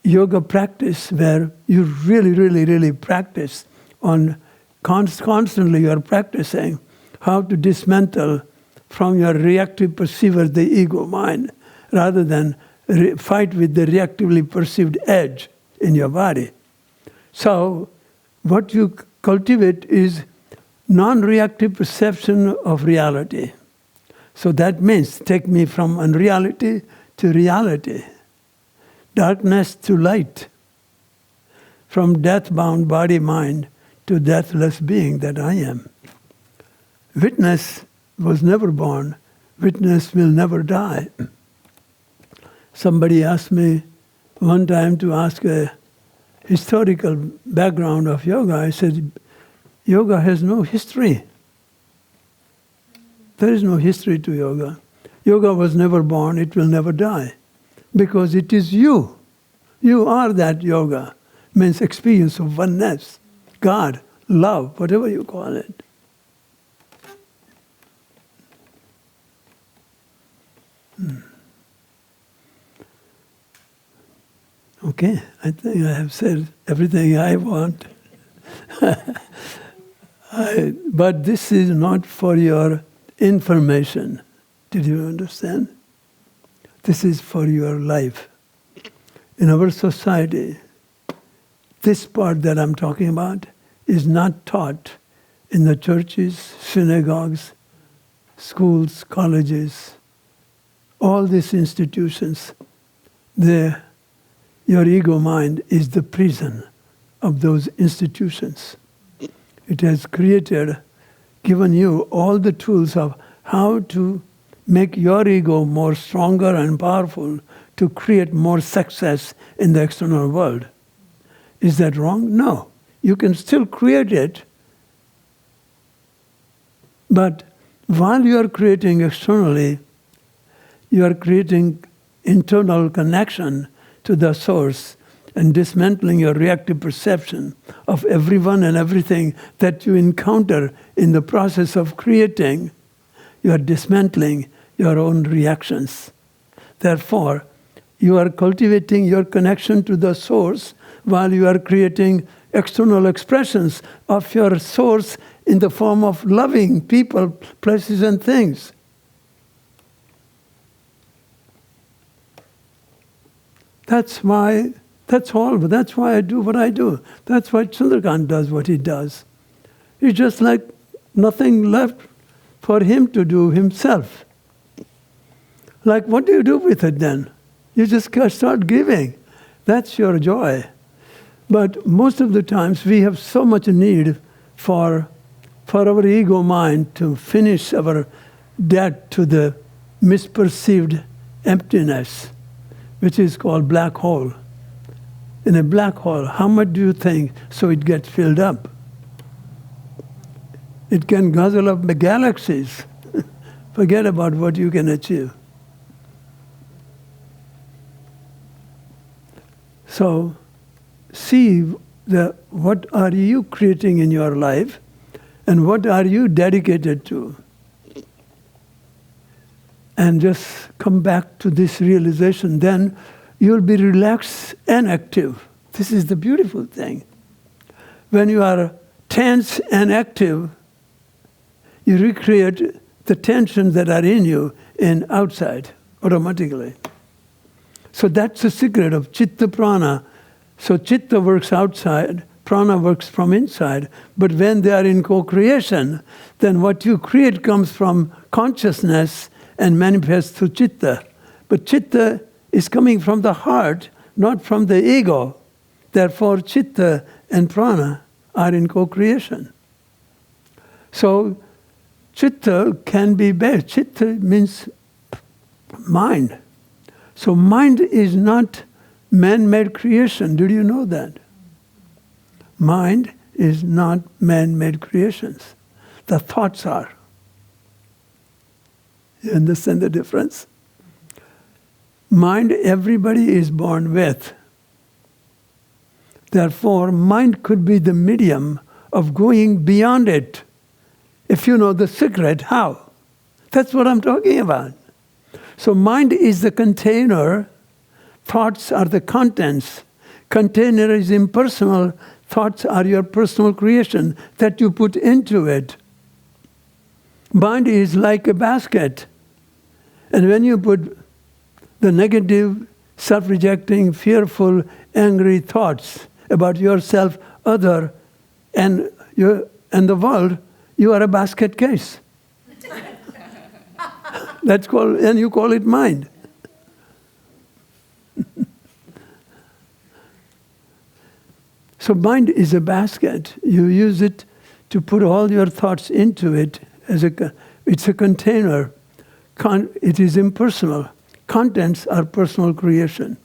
yoga practice where you really practice on constantly you are practicing how to dismantle from your reactive perceiver the ego mind rather than fight with the reactively perceived edge in your body. So what you cultivate is non-reactive perception of reality. So that means take me from unreality to reality, darkness to light, from death-bound body-mind to deathless being that I am. Witness was never born. Witness will never die. Somebody asked me one time to ask a historical background of yoga. I said, yoga has no history. There is no history to yoga. Yoga was never born, it will never die. Because it is you. You are that yoga. Means experience of oneness, God, love, whatever you call it. Okay, I think I have said everything I want. But this is not for your information. Did you understand? This is for your life. In our society, this part that I'm talking about is not taught in the churches, synagogues, schools, colleges, all these institutions. Your ego mind is the prison of those institutions. It has given you all the tools of how to make your ego more stronger and powerful to create more success in the external world. Is that wrong? No. You can still create it, but while you are creating externally, you are creating internal connection to the source and dismantling your reactive perception of everyone and everything that you encounter in the process of creating. You are dismantling your own reactions. Therefore, you are cultivating your connection to the source while you are creating external expressions of your source in the form of loving people, places, and things. That's why I do what I do. That's why Chandrakant does what he does. It's just like nothing left for him to do himself. Like, what do you do with it then? You just start giving. That's your joy. But most of the times we have so much need for our ego mind to finish our debt to the misperceived emptiness, which is called black hole. In a black hole, how much do you think so it gets filled up? It can guzzle up the galaxies. Forget about what you can achieve. So, see what are you creating in your life and what are you dedicated to. And just come back to this realization, then you'll be relaxed and active. This is the beautiful thing. When you are tense and active, you recreate the tensions that are in you in outside automatically. So that's the secret of Chitta Prana. So Chitta works outside, Prana works from inside. But when they are in co-creation, then what you create comes from consciousness and manifests through Chitta. But Chitta is coming from the heart, not from the ego. Therefore, Chitta and Prana are in co-creation. So Chitta can be best. Chitta means mind. So mind is not man-made creation. Did you know that? Mind is not man-made creations. The thoughts are. You understand the difference? Mind, everybody is born with. Therefore, mind could be the medium of going beyond it. If you know the secret, how? That's what I'm talking about. So mind is the container, thoughts are the contents. Container is impersonal, thoughts are your personal creation that you put into it. Mind is like a basket. And when you put the negative, self-rejecting, fearful, angry thoughts about yourself, other, and the world, you are a basket case. That's called, and you call it mind. So mind is a basket. You use it to put all your thoughts into it. It's a container. It is impersonal. Contents are personal creation.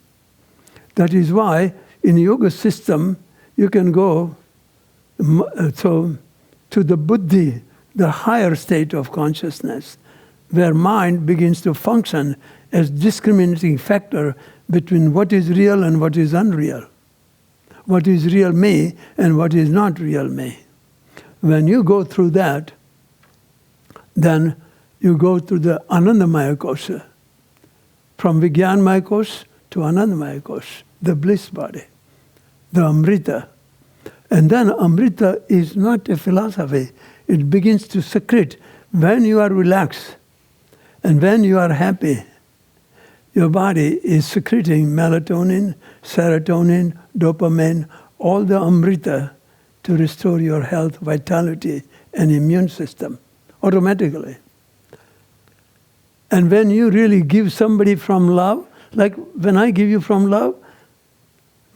That is why in yoga system you can go to the buddhi, the higher state of consciousness, where mind begins to function as discriminating factor between what is real and what is unreal. What is real me and what is not real me. When you go through that, then you go to the Anandamaya Kosha. From Vijnanamaya Kosha to Anandamaya Kosha, the bliss body, the Amrita. And then Amrita is not a philosophy. It begins to secrete when you are relaxed and when you are happy. Your body is secreting melatonin, serotonin, dopamine, all the Amrita to restore your health, vitality, and immune system automatically. And when you really give somebody from love, like when I give you from love,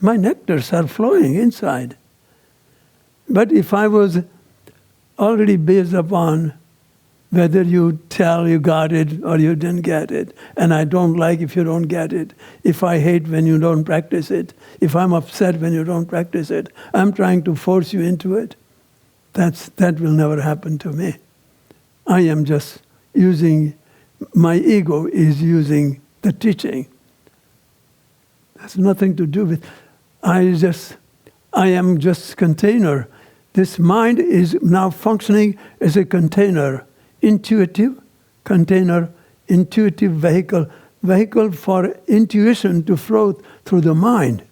my nectars are flowing inside. But if I was already based upon whether you tell you got it or you didn't get it, and I don't like if you don't get it, if I hate when you don't practice it, if I'm upset when you don't practice it, I'm trying to force you into it, that will never happen to me. I am just using my ego is using the teaching. Has nothing to do with, I am just container. This mind is now functioning as a container, intuitive container, intuitive vehicle for intuition to flow through the mind,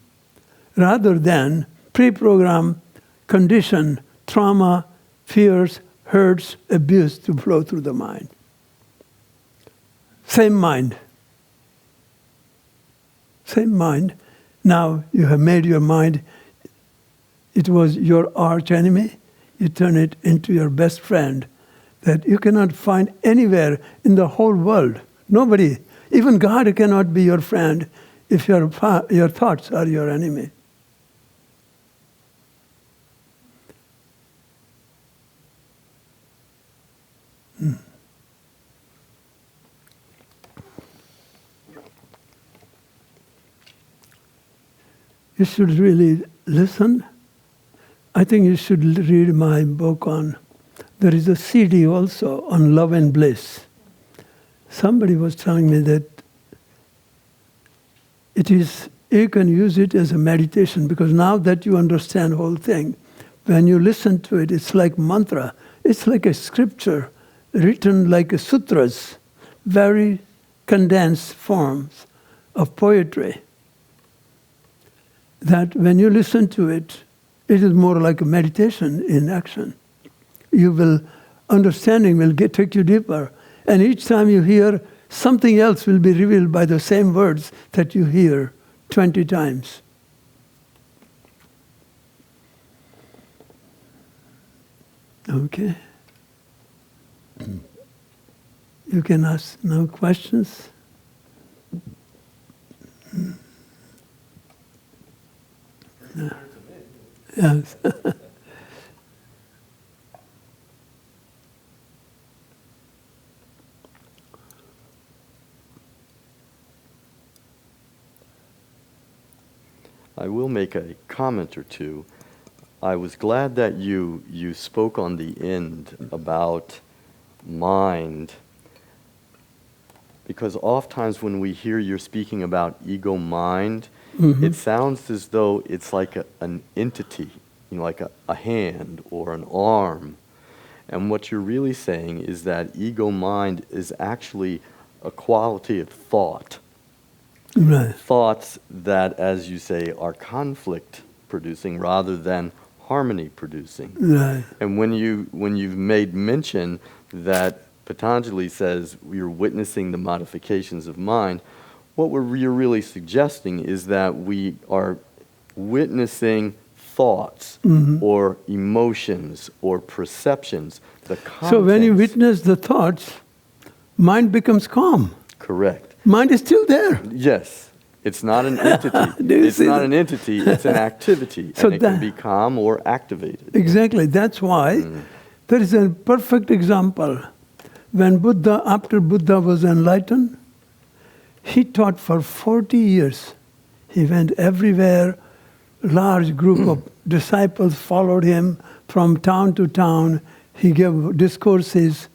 rather than pre-programmed, conditioned, trauma, fears, hurts, abuse to flow through the mind. Same mind. Same mind. Now you have made your mind, it was your arch enemy, you turn it into your best friend that you cannot find anywhere in the whole world. Nobody, even God cannot be your friend if your thoughts are your enemy. You should really listen. I think you should read my book on, there is a CD also on love and bliss. Somebody was telling me that you can use it as a meditation, because now that you understand the whole thing, when you listen to it, it's like mantra. It's like a scripture written like a sutras, very condensed forms of poetry. That when you listen to it, it is more like a meditation in action. Understanding will take you deeper. And each time you hear, something else will be revealed by the same words that you hear 20 times. Okay. You can ask now questions. Yes. I will make a comment or two. I was glad that you spoke on the end about mind, because oftentimes when we hear you're speaking about ego-mind, it sounds as though it's like an entity, like a hand or an arm. And what you're really saying is that ego-mind is actually a quality of thought. Right. Thoughts that, as you say, are conflict-producing rather than harmony-producing. Right. And when you've made mention that Patanjali says you're witnessing the modifications of mind, what you're really suggesting is that we are witnessing thoughts or emotions or perceptions. So when you witness the thoughts, mind becomes calm. Correct. Mind is still there. Yes. It's not an entity. It's not an entity, it's an activity. So and it can be calm or activated. Exactly. That's why there is a perfect example. When after Buddha was enlightened, he taught for 40 years. He went everywhere. Large group of disciples followed him from town to town. He gave discourses.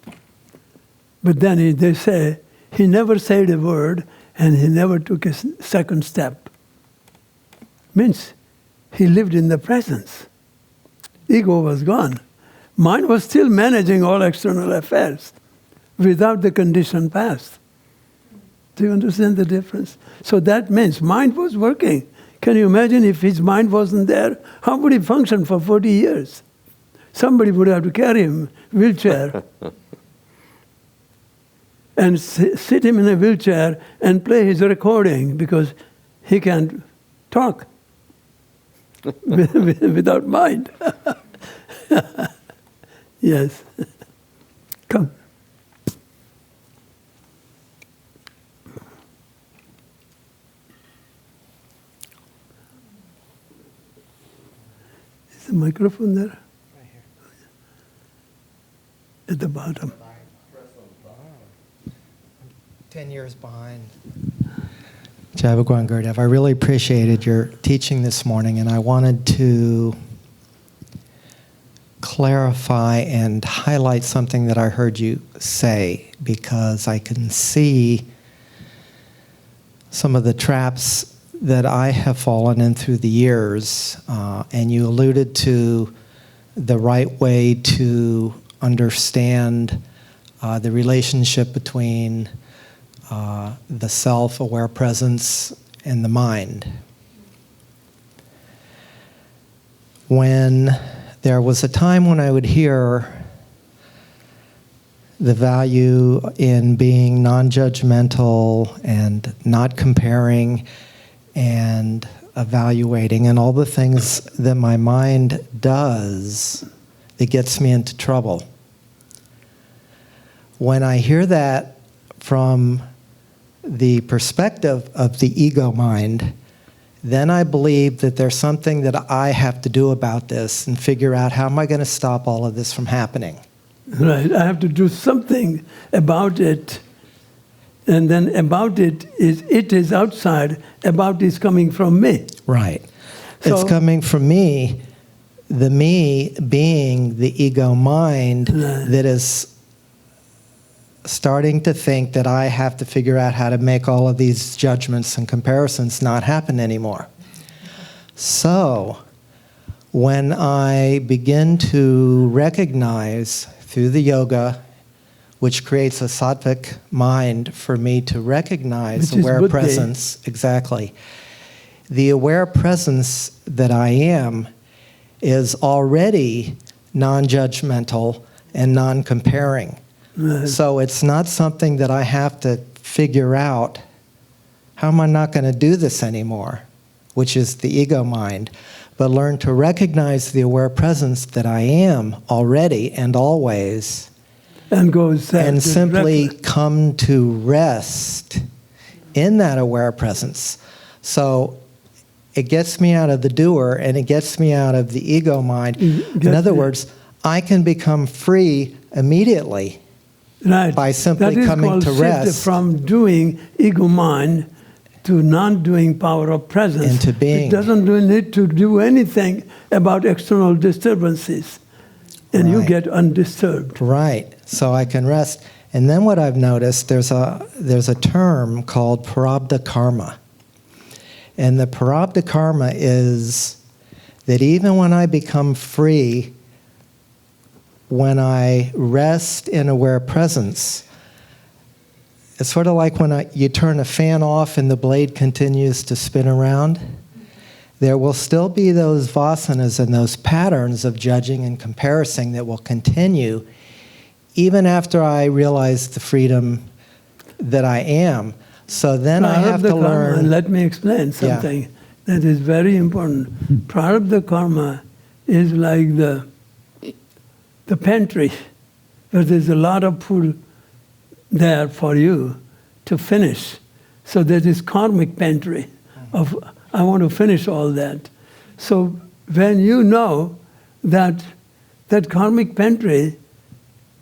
But then they say, he never said a word and he never took a second step. Means he lived in the presence. Ego was gone. Mind was still managing all external affairs without the conditioned past. Do you understand the difference? So that means mind was working. Can you imagine if his mind wasn't there? How would he function for 40 years? Somebody would have to carry him, wheelchair, and sit him in a wheelchair and play his recording because he can't talk without mind. Yes. Come. Is the microphone there? Right here. At the bottom. 10 years behind. Jai Bhagwan Gurudev, I really appreciated your teaching this morning, and I wanted to clarify and highlight something that I heard you say, because I can see some of the traps that I have fallen in through the years. And you alluded to the right way to understand the relationship between the self-aware presence and the mind. When there was a time when I would hear the value in being non-judgmental and not comparing and evaluating and all the things that my mind does that gets me into trouble. When I hear that from the perspective of the ego mind, then I believe that there's something that I have to do about this and figure out how am I going to stop all of this from happening. Right, I have to do something about it. And then about it is outside, about is coming from me. Right. So, it's coming from me, the me being the ego mind that is starting to think that I have to figure out how to make all of these judgments and comparisons not happen anymore. So when I begin to recognize through the yoga, which creates a sattvic mind for me to recognize aware presence, exactly. The aware presence that I am is already non-judgmental and non-comparing. Right. So it's not something that I have to figure out, how am I not going to do this anymore, which is the ego mind, but learn to recognize the aware presence that I am already and always, and simply come to rest in that aware presence. So it gets me out of the doer and it gets me out of the ego mind. In other words, I can become free immediately. Right. By simply coming to rest. From doing ego mind to non-doing power of presence. Into being. It doesn't need to do anything about external disturbances. And you get undisturbed. Right. So I can rest. And then what I've noticed, there's a term called prarabdha karma. And the prarabdha karma is that even when I become free, when I rest in aware presence, it's sort of like when you turn a fan off and the blade continues to spin around. There will still be those vasanas and those patterns of judging and comparison that will continue even after I realize the freedom that I am. So then I have to learn. Let me explain something that is very important. Prarabdha karma is like the pantry, where there's a lot of food there for you to finish. So there is karmic pantry of, I want to finish all that. So when you know that karmic pantry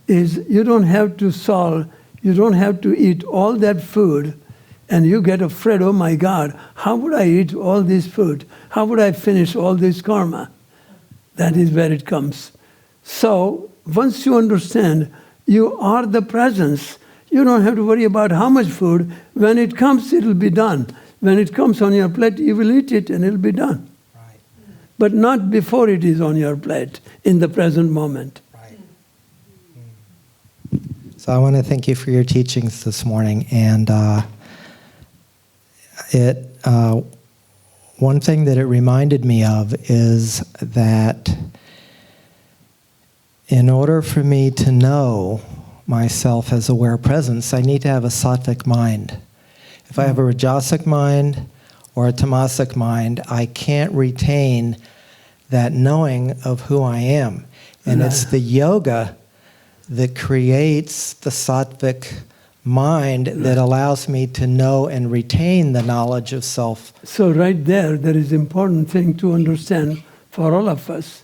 is, you don't have to solve, you don't have to eat all that food, and you get afraid, oh my God, how would I eat all this food? How would I finish all this karma? That is where it comes. So once you understand you are the presence, you don't have to worry about how much food. When it comes, it'll be done. When it comes on your plate, you will eat it and it'll be done. Right. But not before it is on your plate, in the present moment. Right. So I want to thank you for your teachings this morning. And one thing that it reminded me of is that in order for me to know myself as aware presence, I need to have a sattvic mind. If I have a rajasic mind or a tamasic mind, I can't retain that knowing of who I am. And it's the yoga that creates the sattvic mind that allows me to know and retain the knowledge of self. So right there is important thing to understand for all of us.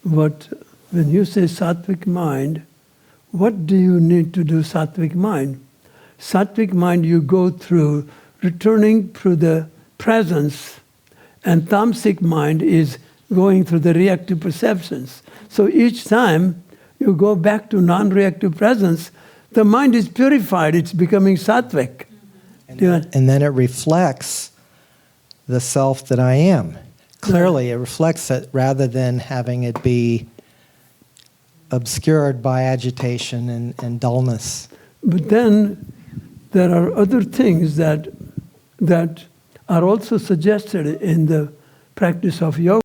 When you say sattvic mind, what do you need to do sattvic mind? Sattvic mind you go through returning through the presence, and tamasic mind is going through the reactive perceptions. So each time you go back to non-reactive presence, the mind is purified, it's becoming sattvic. And then it reflects the self that I am. Clearly, it reflects it rather than having it be obscured by agitation and dullness. But then there are other things that are also suggested in the practice of yoga.